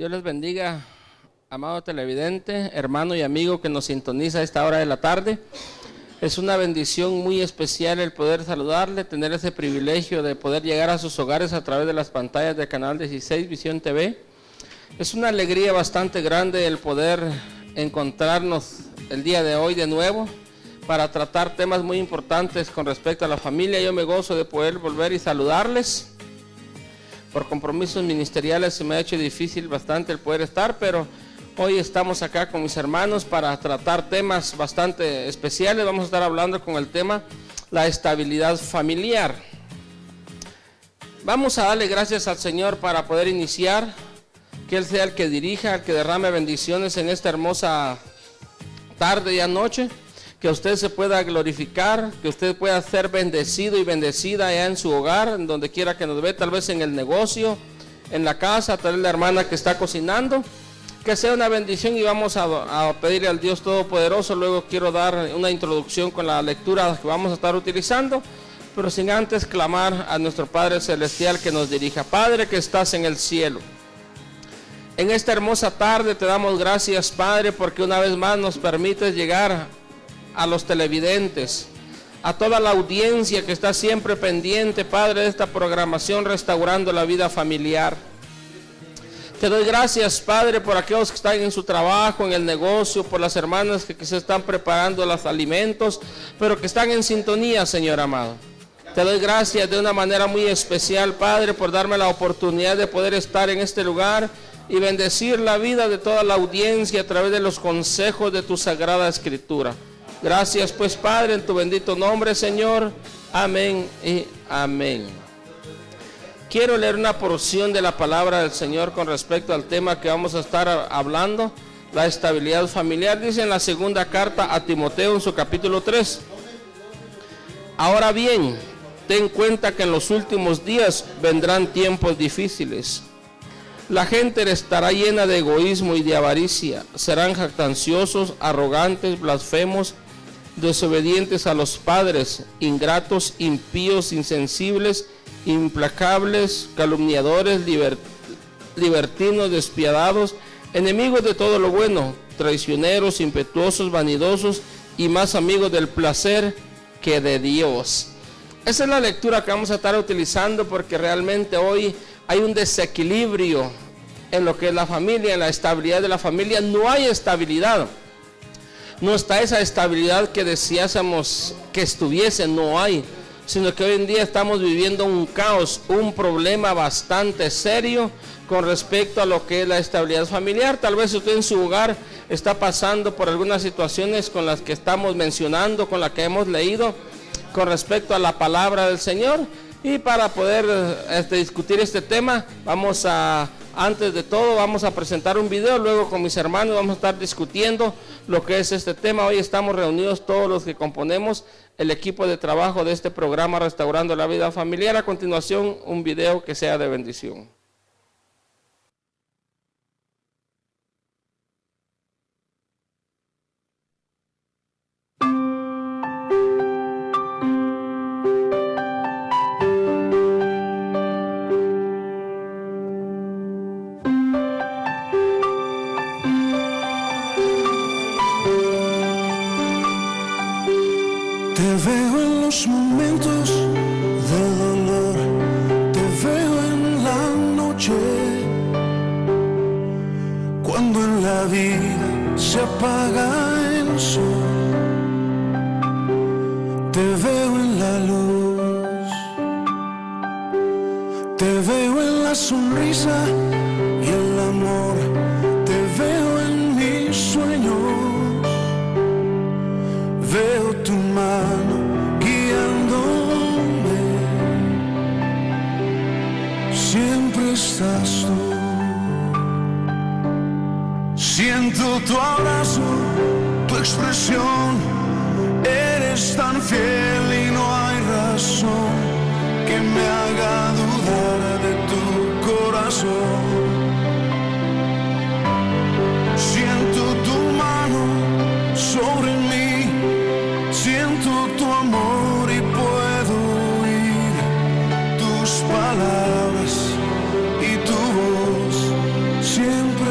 Dios les bendiga, amado televidente, hermano y amigo que nos sintoniza a esta hora de la tarde. Es una bendición muy especial el poder saludarle, tener ese privilegio de poder llegar a sus hogares a través de las pantallas de Canal 16 Visión TV. Es una alegría bastante grande el poder encontrarnos el día de hoy de nuevo para tratar temas muy importantes con respecto a la familia. Yo me gozo de poder volver y saludarles. Por compromisos ministeriales se me ha hecho difícil bastante el poder estar, pero hoy estamos acá con mis hermanos para tratar temas bastante especiales. Vamos a estar hablando con el tema la estabilidad familiar. Vamos a darle gracias al Señor para poder iniciar, que Él sea el que dirija, el que derrame bendiciones en esta hermosa tarde y anoche, que usted se pueda glorificar, que usted pueda ser bendecido y bendecida allá en su hogar, en donde quiera que nos ve, tal vez en el negocio, en la casa, tal vez la hermana que está cocinando, que sea una bendición. Y vamos a pedirle al Dios Todopoderoso. Luego quiero dar una introducción con la lectura que vamos a estar utilizando, pero sin antes clamar a nuestro Padre Celestial que nos dirija. Padre que estás en el cielo, en esta hermosa tarde te damos gracias, Padre, porque una vez más nos permites llegar a los televidentes, a toda la audiencia que está siempre pendiente, Padre, de esta programación Restaurando la Vida Familiar. Te doy gracias, Padre, por aquellos que están en su trabajo, en el negocio, por las hermanas que se están preparando los alimentos, pero que están en sintonía, Señor amado. Te doy gracias de una manera muy especial, Padre, por darme la oportunidad de poder estar en este lugar y bendecir la vida de toda la audiencia a través de los consejos de tu Sagrada Escritura. Gracias pues, Padre, en tu bendito nombre, Señor. Amén y amén. Quiero leer una porción de la palabra del Señor con respecto al tema que vamos a estar hablando, la estabilidad familiar. Dice en la segunda carta a Timoteo, en su capítulo 3. Ahora bien, ten cuenta que en los últimos días vendrán tiempos difíciles. La gente estará llena de egoísmo y de avaricia. Serán jactanciosos, arrogantes, blasfemos, desobedientes a los padres, ingratos, impíos, insensibles, implacables, calumniadores, libertinos, despiadados, enemigos de todo lo bueno, traicioneros, impetuosos, vanidosos y más amigos del placer que de Dios. Esa es la lectura que vamos a estar utilizando, porque realmente hoy hay un desequilibrio en lo que es la familia, en la estabilidad de la familia. No hay estabilidad. No está esa estabilidad que deseásemos que estuviese, no hay, sino que hoy en día estamos viviendo un caos, un problema bastante serio con respecto a lo que es la estabilidad familiar. Tal vez usted en su hogar está pasando por algunas situaciones con las que estamos mencionando, con las que hemos leído con respecto a la palabra del Señor. Y para poder discutir este tema, antes de todo vamos a presentar un video. Luego con mis hermanos vamos a estar discutiendo lo que es este tema. Hoy estamos reunidos todos los que componemos el equipo de trabajo de este programa Restaurando la Vida Familiar. A continuación, un video que sea de bendición. Momentos de dolor, te veo en la noche, cuando en la vida se apaga el sol. Te veo en la luz, te veo en la sonrisa y el amor, te veo en mis sueños, veo tu mano siempre estás tú. Siento tu abrazo, tu expresión. Eres tan fiel y no hay razón que me haga dudar de tu corazón. Siento tu mano sobre mí, siento tu amor y puedo oír tus palabras y tu voz siempre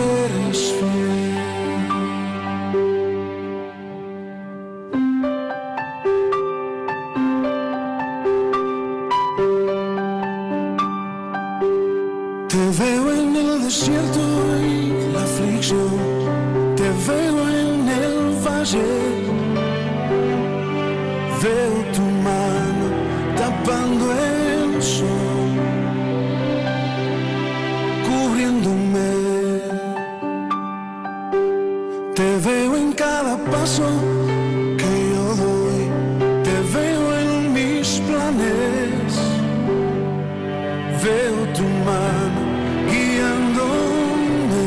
hoy la aflicción, te veo en el valle, veo tu mano tapando el sol, cubriéndome. Te veo en cada paso que yo doy, te veo en mis planes, veo tu mano guiándome,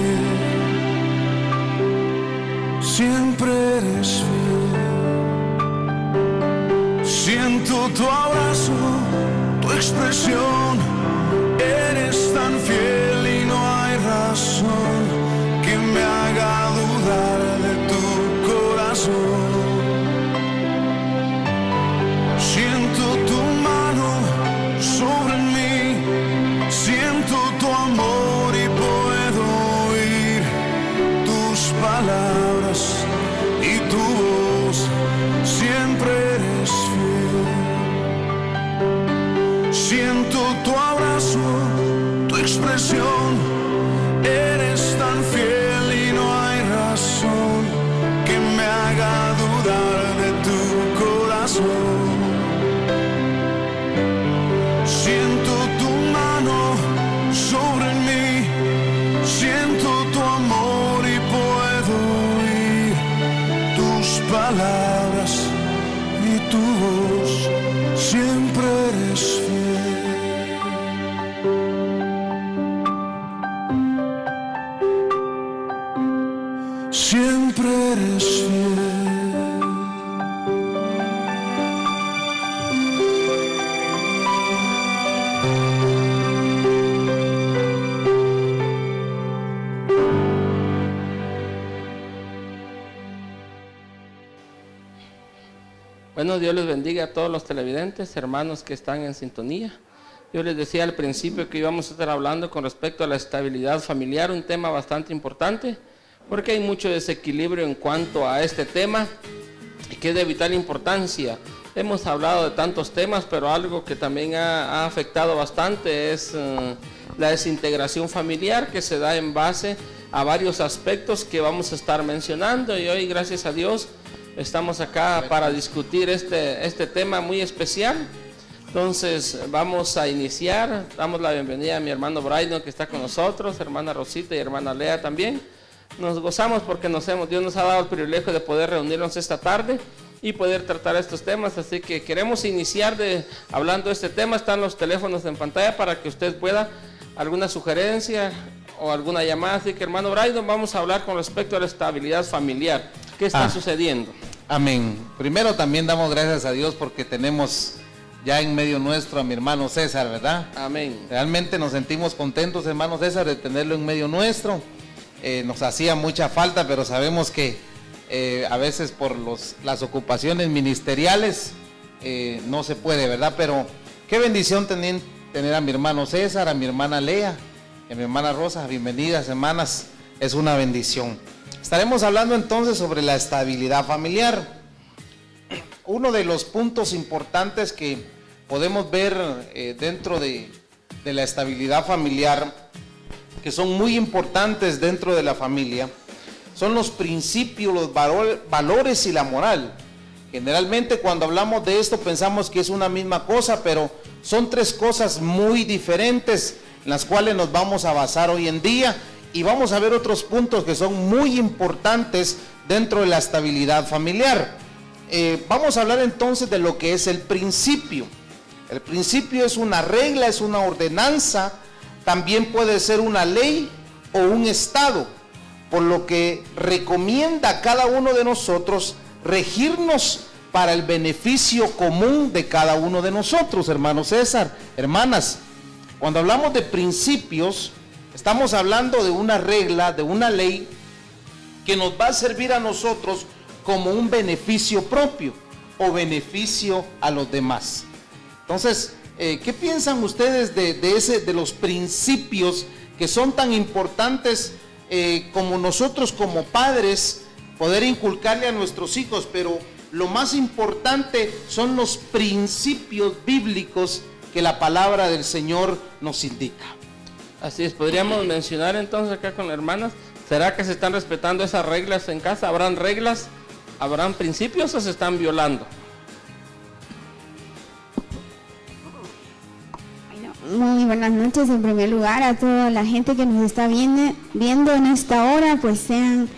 siempre eres fiel. Siento tu abrazo, tu expresión, eres tan fiel y no hay razón que me haga dudar de tu corazón. Siento tu mano sobre mí, siento tu amor y puedo oír tus palabras y tu voz, siempre eres fiel. Siento tu abrazo, tu expresión, eres tan fiel y no hay razón que me haga dudar de tu corazón. Siento tu mano sobre mí, siento tu amor y puedo oír tus palabras y tu voz, siempre eres fiel. Siempre eres fiel. Bueno, Dios les bendiga a todos los televidentes, hermanos que están en sintonía. Yo les decía al principio que íbamos a estar hablando con respecto a la estabilidad familiar, un tema bastante importante, porque hay mucho desequilibrio en cuanto a este tema, que es de vital importancia. Hemos hablado de tantos temas, pero algo que también ha afectado bastante es la desintegración familiar, que se da en base a varios aspectos que vamos a estar mencionando, y hoy, gracias a Dios, estamos acá para discutir este tema muy especial. Entonces vamos a iniciar. Damos la bienvenida a mi hermano Brayden, que está con nosotros, hermana Rosita y hermana Lea también. Nos gozamos porque Dios nos ha dado el privilegio de poder reunirnos esta tarde y poder tratar estos temas, así que queremos iniciar hablando de este tema. Están los teléfonos en pantalla para que usted pueda alguna sugerencia o alguna llamada. Así que, hermano Brayden, vamos a hablar con respecto a la estabilidad familiar. ¿Qué está sucediendo? Amén. Primero también damos gracias a Dios porque tenemos ya en medio nuestro a mi hermano César, ¿verdad? Amén. Realmente nos sentimos contentos, hermano César, de tenerlo en medio nuestro. Nos hacía mucha falta, pero sabemos que a veces por las ocupaciones ministeriales no se puede, ¿verdad? Pero qué bendición tener a mi hermano César, a mi hermana Lea, a mi hermana Rosa. Bienvenidas, hermanas, es una bendición. Estaremos hablando entonces sobre la estabilidad familiar. Uno de los puntos importantes que podemos ver dentro de la estabilidad familiar, que son muy importantes dentro de la familia, son los principios, los valores y la moral. Generalmente cuando hablamos de esto pensamos que es una misma cosa, pero son tres cosas muy diferentes en las cuales nos vamos a basar hoy en día, y vamos a ver otros puntos que son muy importantes dentro de la estabilidad familiar. Vamos a hablar entonces de lo que es el principio. El principio es una regla, es una ordenanza, también puede ser una ley o un estado, por lo que recomienda a cada uno de nosotros regirnos para el beneficio común de cada uno de nosotros, hermano César, hermanas. Cuando hablamos de principios, estamos hablando de una regla, de una ley que nos va a servir a nosotros como un beneficio propio o beneficio a los demás. Entonces, ¿qué piensan ustedes de los principios que son tan importantes como nosotros como padres poder inculcarle a nuestros hijos? Pero lo más importante son los principios bíblicos que la palabra del Señor nos indica. Así es, podríamos mencionar entonces acá con hermanas, ¿será que se están respetando esas reglas en casa? ¿Habrán reglas? ¿Habrán principios o se están violando? Muy buenas noches en primer lugar a toda la gente que nos está viendo en esta hora, pues sean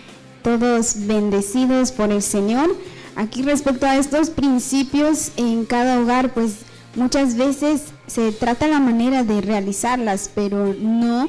todos bendecidos por el Señor. Aquí respecto a estos principios en cada hogar, pues muchas veces se trata la manera de realizarlas, pero no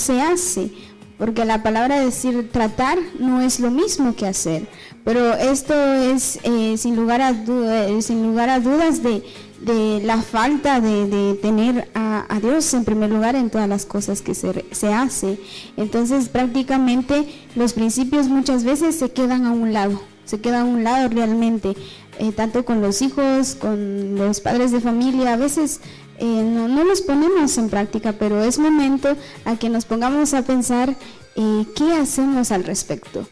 se hace, porque la palabra decir tratar no es lo mismo que hacer. Pero esto es sin lugar a dudas de la falta de tener a Dios en primer lugar en todas las cosas que se hace. Entonces prácticamente los principios muchas veces se quedan a un lado realmente, tanto con los hijos, con los padres de familia. A veces no los ponemos en práctica, pero es momento a que nos pongamos a pensar qué hacemos al respecto,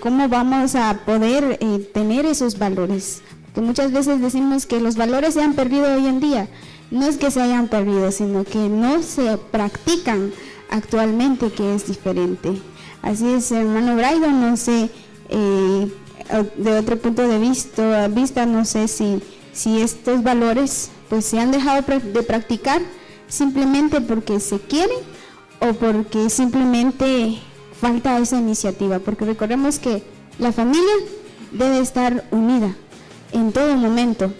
cómo vamos a poder tener esos valores. Que muchas veces decimos que los valores se han perdido hoy en día. No es que se hayan perdido, sino que no se practican actualmente, que es diferente. Así es, hermano Braido, no sé, de otro punto de vista, no sé si estos valores pues se han dejado de practicar simplemente porque se quieren o porque simplemente falta esa iniciativa, porque recordemos que la familia debe estar unida en todo momento.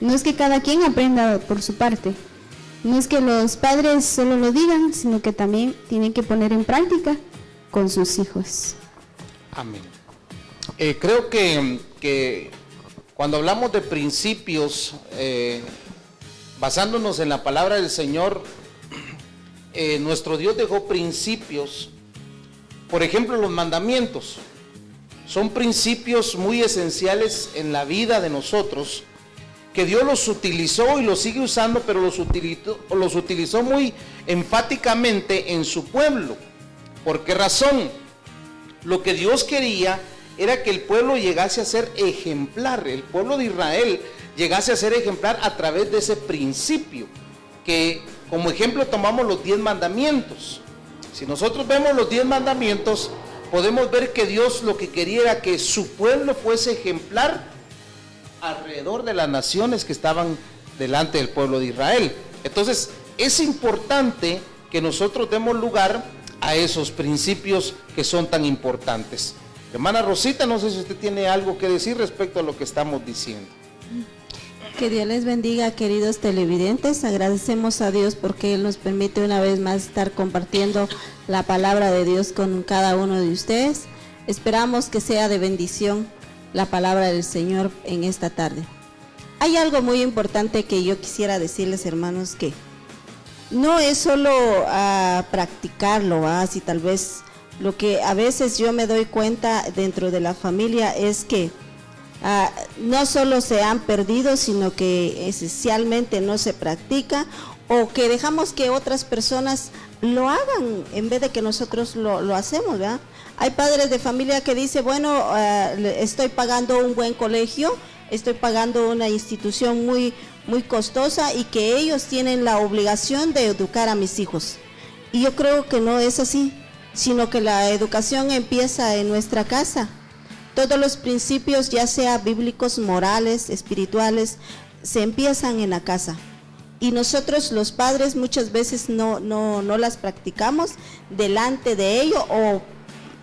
No es que cada quien aprenda por su parte, no es que los padres solo lo digan, sino que también tienen que poner en práctica con sus hijos. Amén. Creo que cuando hablamos de principios, basándonos en la palabra del Señor, nuestro Dios dejó principios. Por ejemplo, los mandamientos son principios muy esenciales en la vida de nosotros, que Dios los utilizó y los sigue usando, pero los utilizó muy enfáticamente en su pueblo. ¿Por qué razón? Lo que Dios quería era que el pueblo llegase a ser ejemplar, el pueblo de Israel llegase a ser ejemplar a través de ese principio, que como ejemplo tomamos los 10 mandamientos. Si nosotros vemos los 10 mandamientos, podemos ver que Dios lo que quería era que su pueblo fuese ejemplar alrededor de las naciones que estaban delante del pueblo de Israel. Entonces, es importante que nosotros demos lugar a esos principios que son tan importantes. Hermana Rosita, no sé si usted tiene algo que decir respecto a lo que estamos diciendo. Que Dios les bendiga, queridos televidentes. Agradecemos a Dios porque Él nos permite una vez más estar compartiendo la palabra de Dios con cada uno de ustedes. Esperamos que sea de bendición la palabra del Señor en esta tarde. Hay algo muy importante que yo quisiera decirles, hermanos, que no es solo practicarlo, si tal vez lo que a veces yo me doy cuenta dentro de la familia es que no solo se han perdido, sino que esencialmente no se practica, o que dejamos que otras personas lo hagan en vez de que nosotros lo hacemos, ¿verdad? Hay padres de familia que dicen, bueno, estoy pagando un buen colegio, estoy pagando una institución muy costosa y que ellos tienen la obligación de educar a mis hijos. Y yo creo que no es así, sino que la educación empieza en nuestra casa. Todos los principios, ya sea bíblicos, morales, espirituales, se empiezan en la casa. Y nosotros los padres muchas veces no las practicamos delante de ellos, o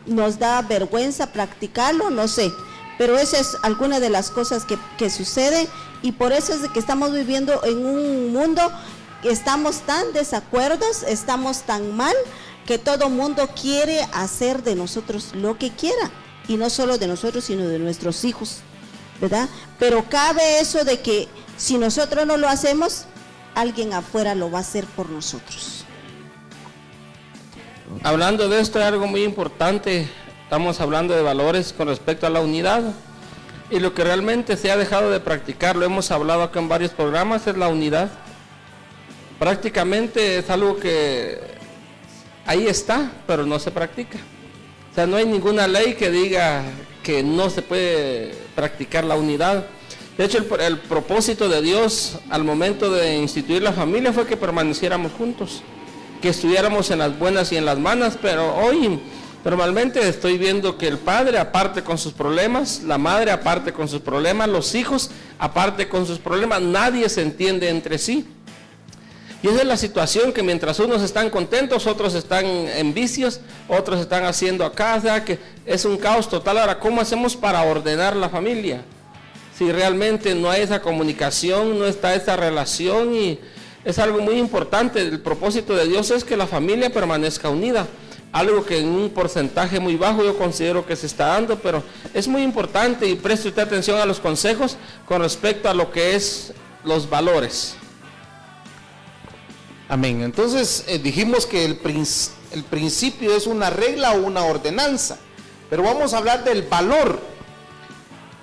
nos da vergüenza practicarlo, no sé. Pero esa es alguna de las cosas que sucede, y por eso es de que estamos viviendo en un mundo que estamos tan desacuerdos, estamos tan mal, que todo mundo quiere hacer de nosotros lo que quiera. Y no solo de nosotros, sino de nuestros hijos, ¿verdad? Pero cabe eso de que si nosotros no lo hacemos, alguien afuera lo va a hacer por nosotros. Hablando de esto, hay algo muy importante. Estamos hablando de valores con respecto a la unidad. Y lo que realmente se ha dejado de practicar, lo hemos hablado acá en varios programas, es la unidad. Prácticamente es algo que ahí está, pero no se practica. O sea, no hay ninguna ley que diga que no se puede practicar la unidad. De hecho, el propósito de Dios al momento de instituir la familia fue que permaneciéramos juntos. que estuviéramos en las buenas y en las malas, pero hoy normalmente estoy viendo que el padre aparte con sus problemas, la madre aparte con sus problemas, los hijos aparte con sus problemas, nadie se entiende entre sí. Y esa es la situación, que mientras unos están contentos, otros están en vicios, otros están haciendo acá, o sea que es un caos total. Ahora, ¿cómo hacemos para ordenar la familia? Si realmente no hay esa comunicación, no está esa relación, y es algo muy importante. El propósito de Dios es que la familia permanezca unida, algo que en un porcentaje muy bajo yo considero que se está dando, pero es muy importante, y preste usted atención a los consejos con respecto a lo que es los valores. Amén. Entonces dijimos que el principio es una regla o una ordenanza, pero vamos a hablar del valor.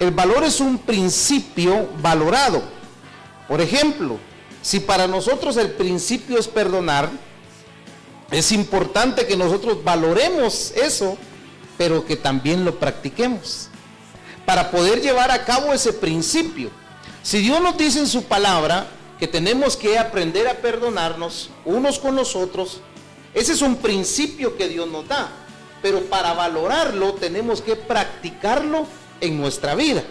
El valor es un principio valorado. Por ejemplo, si para nosotros el principio es perdonar, es importante que nosotros valoremos eso, pero que también lo practiquemos para poder llevar a cabo ese principio. Si Dios nos dice en su palabra que tenemos que aprender a perdonarnos unos con los otros, ese es un principio que Dios nos da, pero para valorarlo tenemos que practicarlo en nuestra vida.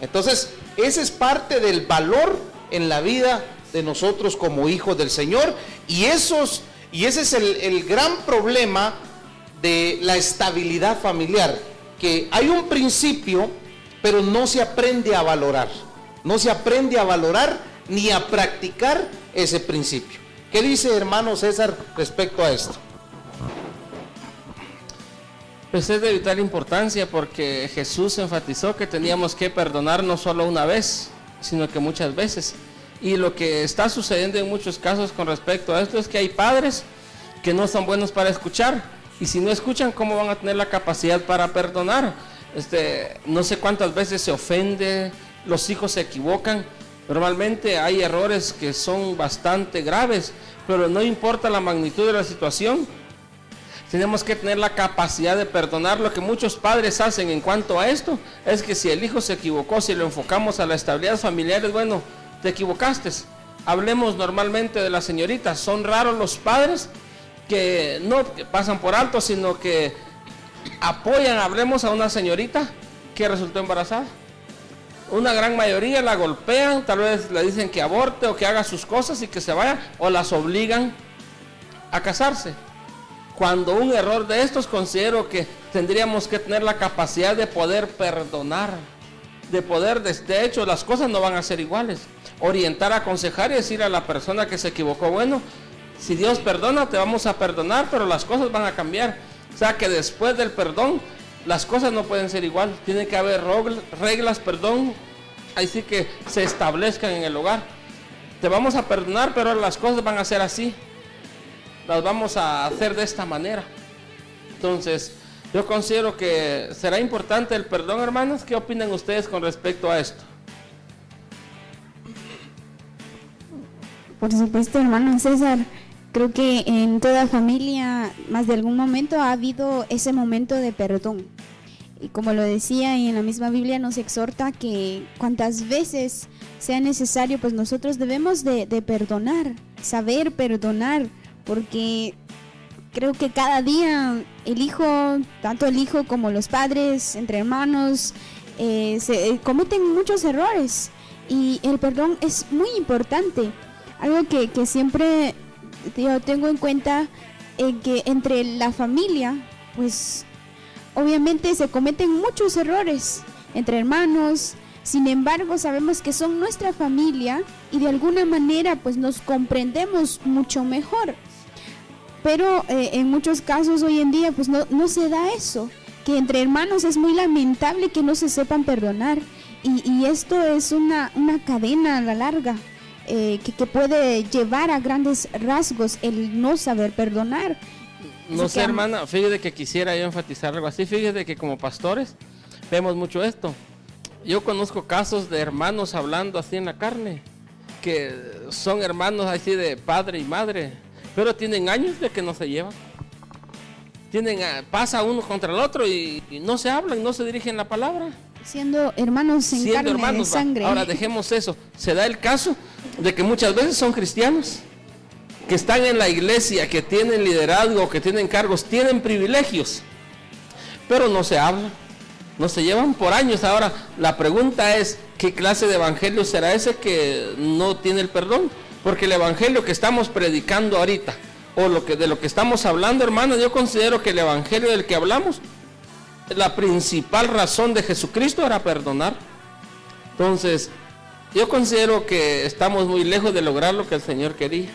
Entonces, ese es parte del valor en la vida de nosotros como hijos del Señor, y ese es el gran problema de la estabilidad familiar, que hay un principio, pero no se aprende a valorar, no se aprende a valorar ni a practicar ese principio. ¿Qué dice hermano César respecto a esto? Pues es de vital importancia, porque Jesús enfatizó que teníamos que perdonar no solo una vez, sino que muchas veces. Y lo que está sucediendo en muchos casos con respecto a esto es que hay padres que no son buenos para escuchar, y si no escuchan, ¿cómo van a tener la capacidad para perdonar? No sé cuántas veces se ofende, los hijos se equivocan. Normalmente hay errores que son bastante graves, pero no importa la magnitud de la situación, tenemos que tener la capacidad de perdonar. Lo que muchos padres hacen en cuanto a esto es que si el hijo se equivocó, si lo enfocamos a la estabilidad familiar, es bueno, te equivocaste. Hablemos normalmente de las señoritas. Son raros los padres que no pasan por alto, sino que apoyan. Hablemos a una señorita que resultó embarazada. Una gran mayoría la golpean, tal vez le dicen que aborte o que haga sus cosas y que se vaya, o las obligan a casarse. Cuando un error de estos, considero que tendríamos que tener la capacidad de poder perdonar, de hecho las cosas no van a ser iguales. Orientar, aconsejar y decir a la persona que se equivocó, bueno, si Dios perdona, te vamos a perdonar, pero las cosas van a cambiar. O sea que después del perdón, las cosas no pueden ser igual, tiene que haber reglas, así que se establezcan en el hogar. Te vamos a perdonar, pero las cosas van a ser así, las vamos a hacer de esta manera. Entonces, yo considero que será importante el perdón, hermanos. ¿Qué opinan ustedes con respecto a esto? Por supuesto, hermano César. Creo que en toda familia, más de algún momento, ha habido ese momento de perdón. Y como lo decía, y en la misma Biblia nos exhorta que cuantas veces sea necesario, pues nosotros debemos de perdonar, saber perdonar, porque creo que cada día el hijo, tanto el hijo como los padres, entre hermanos, se cometen muchos errores. Y el perdón es muy importante. Algo que siempre yo tengo en cuenta, que entre la familia, pues obviamente se cometen muchos errores entre hermanos. Sin embargo, sabemos que son nuestra familia y de alguna manera pues nos comprendemos mucho mejor. Pero en muchos casos hoy en día pues no se da eso, que entre hermanos es muy lamentable que no se sepan perdonar, y esto es una cadena a la larga. Que puede llevar a grandes rasgos el no saber perdonar. No sé, hermana, fíjate que quisiera yo enfatizar algo así. Fíjate que como pastores vemos mucho esto. Yo conozco casos de hermanos hablando así en la carne, que son hermanos así de padre y madre, pero tienen años de que no se llevan. Pasa uno contra el otro y no se hablan, no se dirigen la palabra. Siendo hermanos en carne, hermanos, de sangre. Ahora dejemos eso. Se da el caso de que muchas veces son cristianos, que están en la iglesia, que tienen liderazgo, que tienen cargos, tienen privilegios, pero no se habla, no se llevan por años. Ahora, la pregunta es, ¿qué clase de evangelio será ese que no tiene el perdón? Porque el evangelio que estamos predicando ahorita, o de lo que estamos hablando, hermanos, yo considero que el evangelio del que hablamos, la principal razón de Jesucristo era perdonar. Entonces, yo considero que estamos muy lejos de lograr lo que el Señor quería.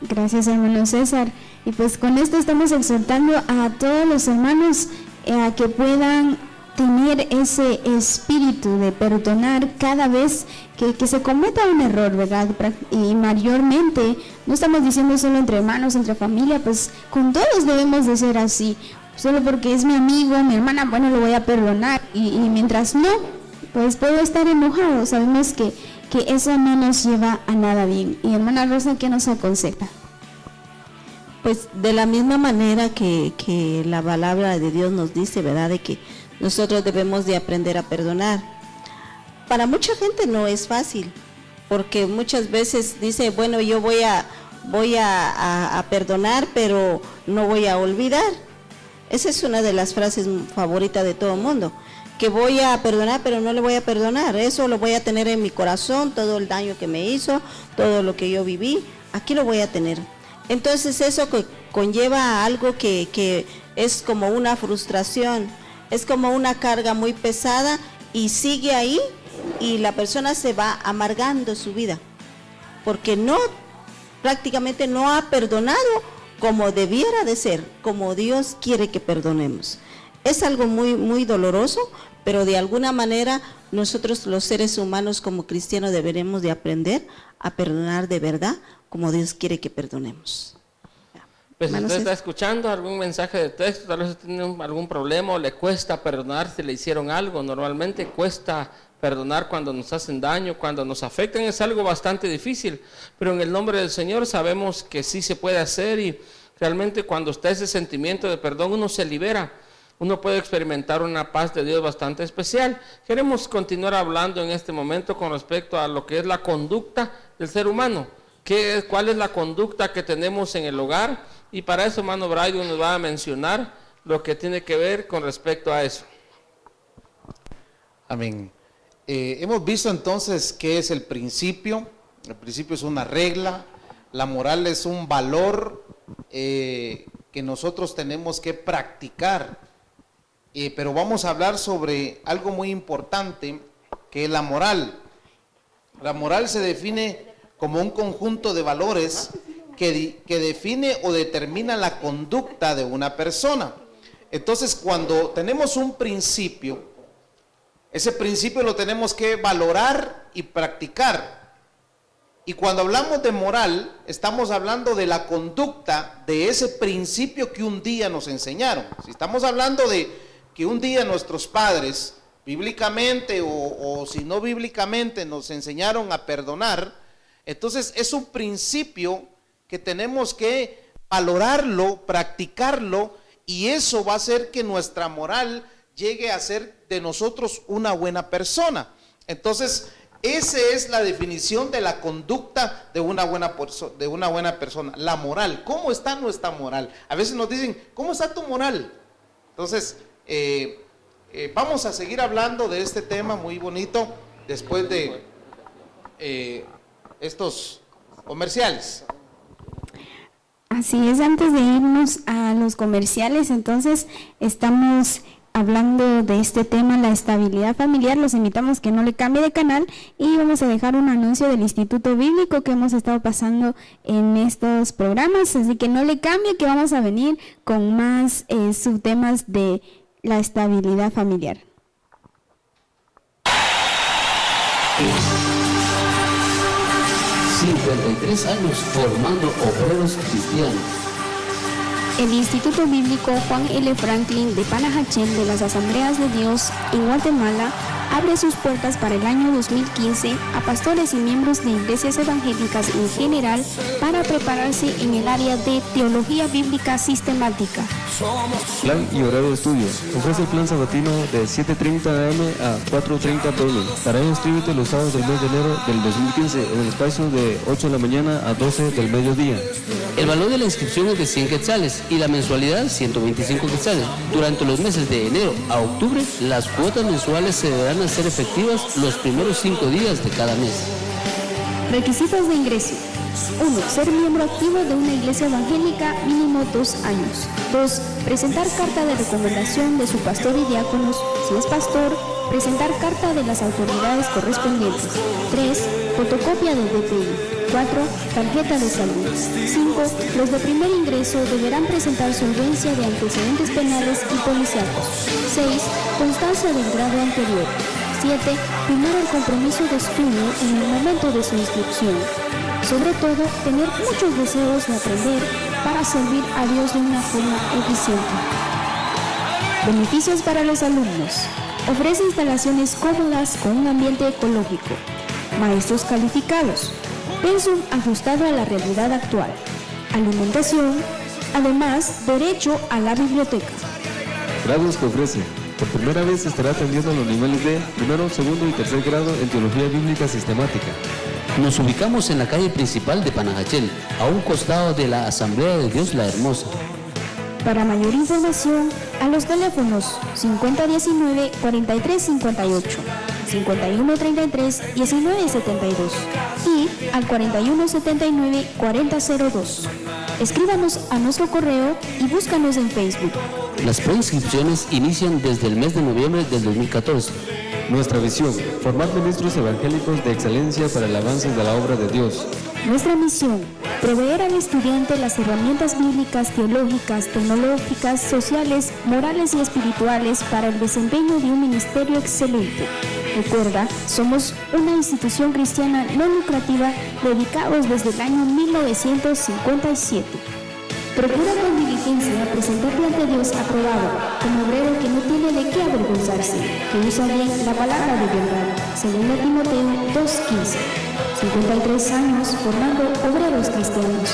Gracias, hermano César. Y pues con esto estamos exhortando a todos los hermanos a que puedan tener ese espíritu de perdonar cada vez que se cometa un error, ¿verdad? Y mayormente, no estamos diciendo solo entre hermanos, entre familia, pues con todos debemos de ser así. Solo porque es mi amigo, mi hermana, bueno, lo voy a perdonar. Y mientras no, pues puedo estar enojado. Sabemos que eso no nos lleva a nada bien. Y hermana Rosa, ¿qué nos aconseja? Pues de la misma manera que la palabra de Dios nos dice, ¿verdad? De que nosotros debemos de aprender a perdonar. Para mucha gente no es fácil, porque muchas veces dice, bueno, yo voy a perdonar, pero no voy a olvidar. Esa es una de las frases favoritas de todo el mundo, que voy a perdonar, pero no le voy a perdonar. Eso lo voy a tener en mi corazón, todo el daño que me hizo, todo lo que yo viví, aquí lo voy a tener. Entonces eso conlleva a algo que es como una frustración, es como una carga muy pesada y sigue ahí y la persona se va amargando su vida, porque prácticamente no ha perdonado como debiera de ser, como Dios quiere que perdonemos. Es algo muy, muy doloroso, pero de alguna manera nosotros los seres humanos como cristianos deberemos de aprender a perdonar de verdad, como Dios quiere que perdonemos. Pues si usted está escuchando algún mensaje de texto, tal vez tiene algún problema o le cuesta perdonar si le hicieron algo. Normalmente cuesta perdonar cuando nos hacen daño, cuando nos afectan, es algo bastante difícil, pero en el nombre del Señor sabemos que sí se puede hacer, y realmente cuando está ese sentimiento de perdón uno se libera, uno puede experimentar una paz de Dios bastante especial. Queremos continuar hablando en este momento con respecto a lo que es la conducta del ser humano, cuál es la conducta que tenemos en el hogar, y para eso hermano Brian nos va a mencionar lo que tiene que ver con respecto a eso. Amén. Hemos visto entonces qué es el principio. El principio es una regla, la moral es un valor que nosotros tenemos que practicar, pero vamos a hablar sobre algo muy importante, que es la moral. La moral se define como un conjunto de valores que define o determina la conducta de una persona. Entonces, cuando tenemos un principio, ese principio lo tenemos que valorar y practicar. Y cuando hablamos de moral, estamos hablando de la conducta de ese principio que un día nos enseñaron. Si estamos hablando de que un día nuestros padres, bíblicamente o si no bíblicamente, nos enseñaron a perdonar, entonces es un principio que tenemos que valorarlo, practicarlo, y eso va a hacer que nuestra moral llegue a ser de nosotros una buena persona. Entonces, esa es la definición de la conducta de una buena persona, la moral. ¿Cómo está nuestra moral? A veces nos dicen, ¿cómo está tu moral? Entonces, vamos a seguir hablando de este tema muy bonito después de estos comerciales. Así es, antes de irnos a los comerciales, entonces estamos hablando de este tema, la estabilidad familiar. Los invitamos que no le cambie de canal, y vamos a dejar un anuncio del Instituto Bíblico que hemos estado pasando en estos programas, así que no le cambie, que vamos a venir con más subtemas de la estabilidad familiar. 53 años formando obreros cristianos. El Instituto Bíblico Juan L. Franklin de Panajachel de las Asambleas de Dios en Guatemala abre sus puertas para el año 2015 a pastores y miembros de iglesias evangélicas en general para prepararse en el área de teología bíblica sistemática. Plan y horario de estudio. Ofrece el plan sabatino de 7:30 am a 4:30 pm. Para ello inscríbete los sábados del mes de enero del 2015 en el espacio de 8 de la mañana a 12 del mediodía. El valor de la inscripción es de 100 quetzales y la mensualidad 125 quetzales. Durante los meses de enero a octubre, las cuotas mensuales se deberán hacer efectivas los primeros 5 días de cada mes. Requisitos de ingreso. 1. Ser miembro activo de una iglesia evangélica mínimo 2 años. 2. Presentar carta de recomendación de su pastor y diáconos. Si es pastor, presentar carta de las autoridades correspondientes. 3. Fotocopia del DPI. 4. Tarjeta de salud. 5. Los de primer ingreso deberán presentar solvencia de antecedentes penales y policíacos. 6. Constancia del grado anterior. 7. Firmar el compromiso de estudio en el momento de su inscripción. Sobre todo, tener muchos deseos de aprender para servir a Dios de una forma eficiente. Beneficios para los alumnos. Ofrece instalaciones cómodas con un ambiente ecológico. Maestros calificados. Pensum ajustado a la realidad actual. Alimentación. Además, derecho a la biblioteca. Grados que ofrece. Por primera vez estará atendiendo los niveles de primero, segundo y tercer grado en teología bíblica sistemática. Nos ubicamos en la calle principal de Panajachel, a un costado de la Asamblea de Dios la Hermosa. Para mayor información, a los teléfonos 5019-4358, 5133-1972 y al 4179-4002. Escríbanos a nuestro correo y búscanos en Facebook. Las preinscripciones inician desde el mes de noviembre del 2014. Nuestra visión, formar ministros evangélicos de excelencia para el avance de la obra de Dios. Nuestra misión, proveer al estudiante las herramientas bíblicas, teológicas, tecnológicas, sociales, morales y espirituales para el desempeño de un ministerio excelente. Recuerda, somos una institución cristiana no lucrativa dedicados desde el año 1957. Procura con diligencia presentarte ante Dios aprobado, como obrero que no tiene de qué avergonzarse, que usa bien la palabra de verdad, según Timoteo 2:15. 53 años formando obreros cristianos.